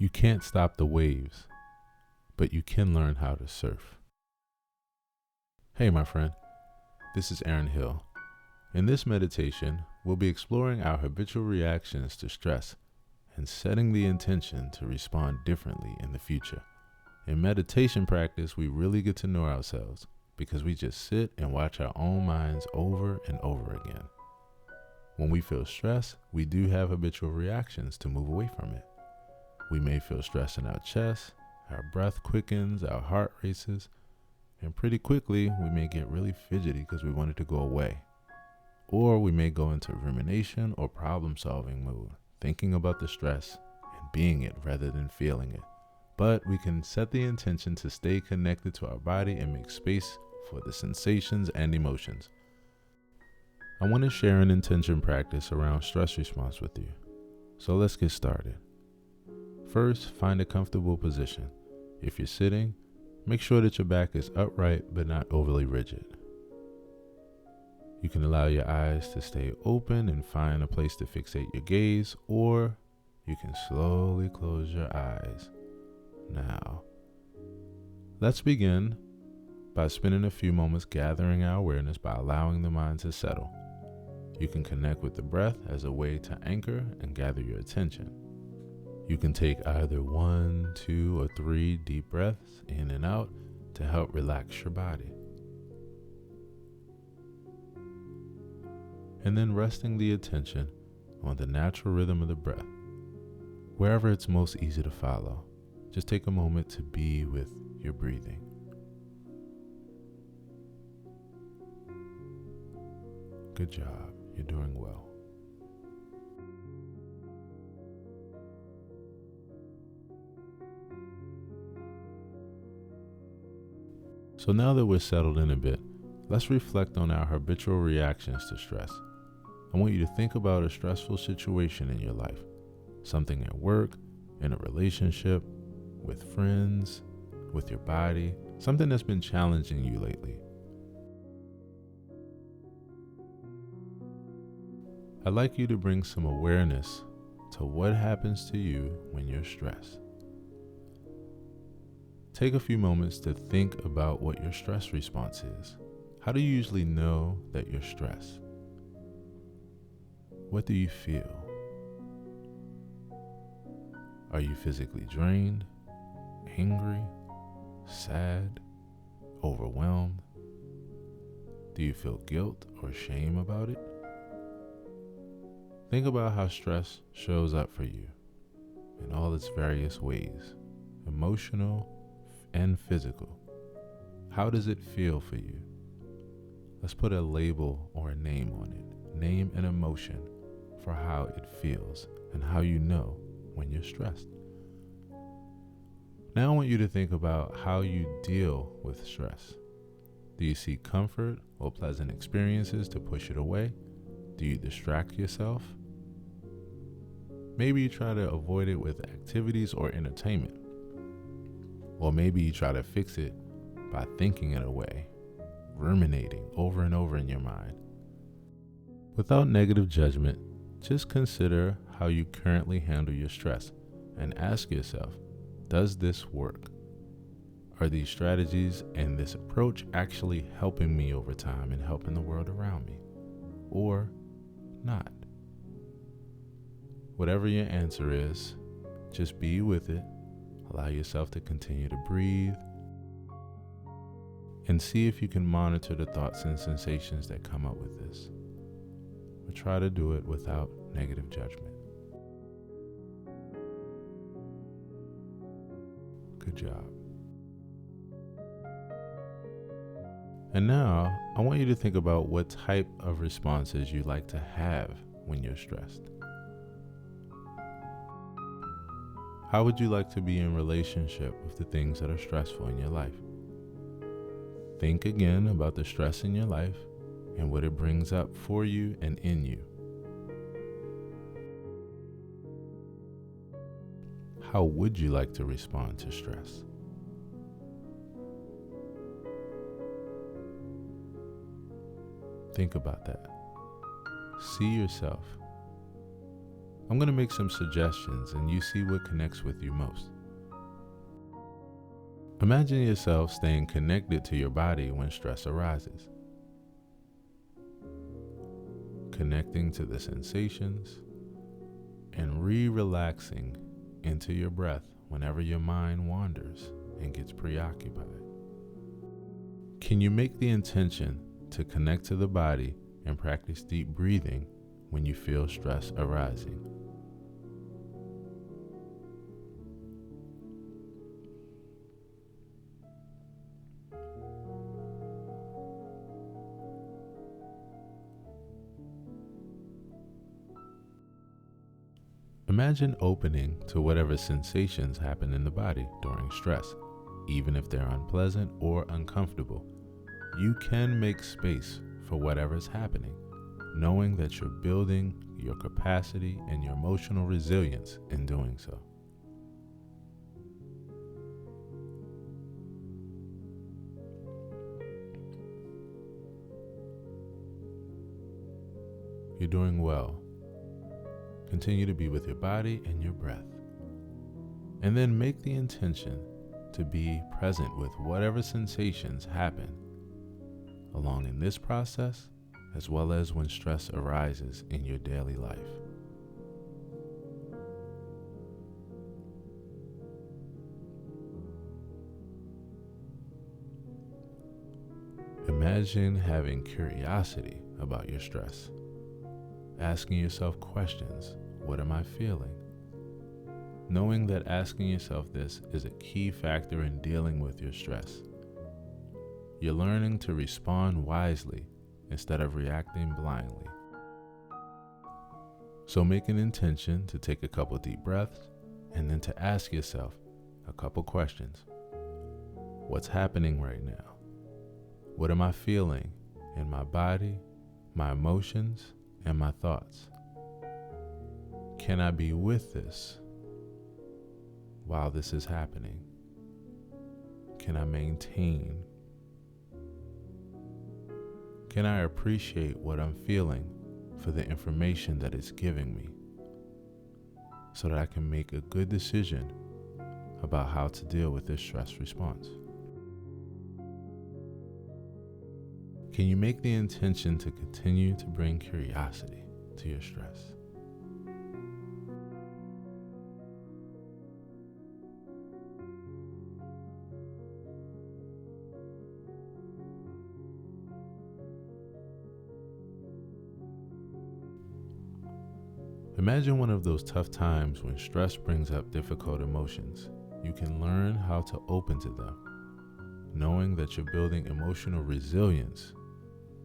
You can't stop the waves, but you can learn how to surf. Hey, my friend, this is Aaron Hill. In this meditation, we'll be exploring our habitual reactions to stress and setting the intention to respond differently in the future. In meditation practice, we really get to know ourselves because we just sit and watch our own minds over and over again. When we feel stress, we do have habitual reactions to move away from it. We may feel stress in our chest, our breath quickens, our heart races, and pretty quickly we may get really fidgety because we want it to go away. Or we may go into rumination or problem-solving mode, thinking about the stress and being it rather than feeling it. But we can set the intention to stay connected to our body and make space for the sensations and emotions. I want to share an intention practice around stress response with you. So let's get started. First, find a comfortable position. If you're sitting, make sure that your back is upright but not overly rigid. You can allow your eyes to stay open and find a place to fixate your gaze, or you can slowly close your eyes. Now, let's begin by spending a few moments gathering our awareness by allowing the mind to settle. You can connect with the breath as a way to anchor and gather your attention. You can take either 1, 2, or 3 deep breaths in and out to help relax your body. And then resting the attention on the natural rhythm of the breath. Wherever it's most easy to follow, just take a moment to be with your breathing. Good job. You're doing well. So now that we're settled in a bit, let's reflect on our habitual reactions to stress. I want you to think about a stressful situation in your life, something at work, in a relationship, with friends, with your body, something that's been challenging you lately. I'd like you to bring some awareness to what happens to you when you're stressed. Take a few moments to think about what your stress response is. How do you usually know that you're stressed? What do you feel? Are you physically drained, angry, sad, overwhelmed? Do you feel guilt or shame about it? Think about how stress shows up for you in all its various ways, emotional and physical. How does it feel for you? Let's put a label or a name on it. Name an emotion for how it feels and how you know when you're stressed. Now I want you to think about how you deal with stress. Do you seek comfort or pleasant experiences to push it away? Do you distract yourself? Maybe you try to avoid it with activities or entertainment. Or maybe you try to fix it by thinking it away, ruminating over and over in your mind. Without negative judgment, just consider how you currently handle your stress and ask yourself, does this work? Are these strategies and this approach actually helping me over time and helping the world around me? Or not? Whatever your answer is, just be with it. Allow yourself to continue to breathe and see if you can monitor the thoughts and sensations that come up with this. But try to do it without negative judgment. Good job. And now, I want you to think about what type of responses you like to have when you're stressed. How would you like to be in relationship with the things that are stressful in your life? Think again about the stress in your life and what it brings up for you and in you. How would you like to respond to stress? Think about that. See yourself. I'm going to make some suggestions and you see what connects with you most. Imagine yourself staying connected to your body when stress arises. Connecting to the sensations and relaxing into your breath whenever your mind wanders and gets preoccupied. Can you make the intention to connect to the body and practice deep breathing when you feel stress arising? Imagine opening to whatever sensations happen in the body during stress, even if they're unpleasant or uncomfortable. You can make space for whatever's happening, knowing that you're building your capacity and your emotional resilience in doing so. You're doing well. Continue to be with your body and your breath. And then make the intention to be present with whatever sensations happen along in this process, as well as when stress arises in your daily life. Imagine having curiosity about your stress, asking yourself questions. What am I feeling? Knowing that asking yourself this is a key factor in dealing with your stress. You're learning to respond wisely instead of reacting blindly. So make an intention to take a couple deep breaths and then to ask yourself a couple questions. What's happening right now? What am I feeling in my body, my emotions, and my thoughts? Can I be with this while this is happening? Can I maintain? Can I appreciate what I'm feeling for the information that it's giving me so that I can make a good decision about how to deal with this stress response? Can you make the intention to continue to bring curiosity to your stress? Imagine one of those tough times when stress brings up difficult emotions. You can learn how to open to them, knowing that you're building emotional resilience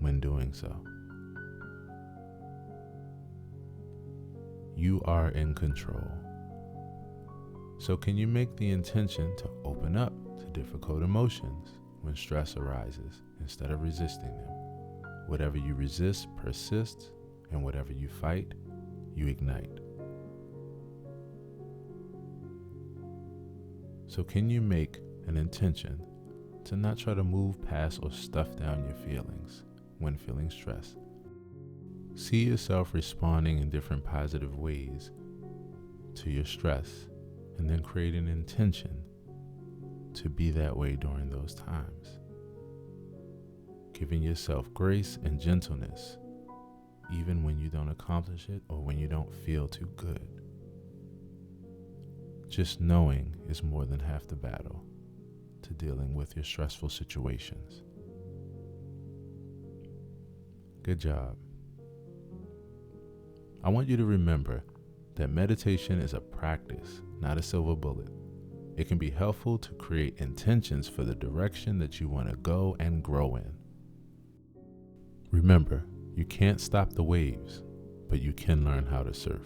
when doing so. You are in control. So can you make the intention to open up to difficult emotions when stress arises instead of resisting them? Whatever you resist persists, and whatever you fight, you ignite. So can you make an intention to not try to move past or stuff down your feelings when feeling stressed? See yourself responding in different positive ways to your stress, and then create an intention to be that way during those times. Giving yourself grace and gentleness even when you don't accomplish it or when you don't feel too good. Just knowing is more than half the battle to dealing with your stressful situations. Good job. I want you to remember that meditation is a practice, not a silver bullet. It can be helpful to create intentions for the direction that you want to go and grow in. Remember, you can't stop the waves, but you can learn how to surf.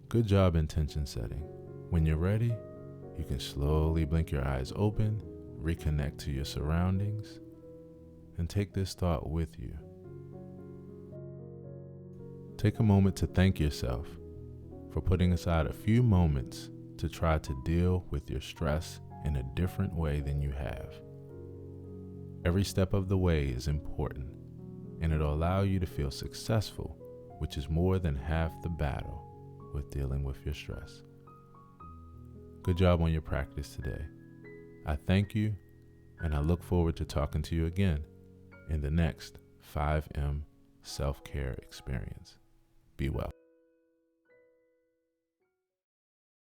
Good job intention setting. When you're ready, you can slowly blink your eyes open, reconnect to your surroundings, and take this thought with you. Take a moment to thank yourself for putting aside a few moments to try to deal with your stress in a different way than you have. Every step of the way is important, and it'll allow you to feel successful, which is more than half the battle with dealing with your stress. Good job on your practice today. I thank you, and I look forward to talking to you again in the next 5M self-care experience. Be well.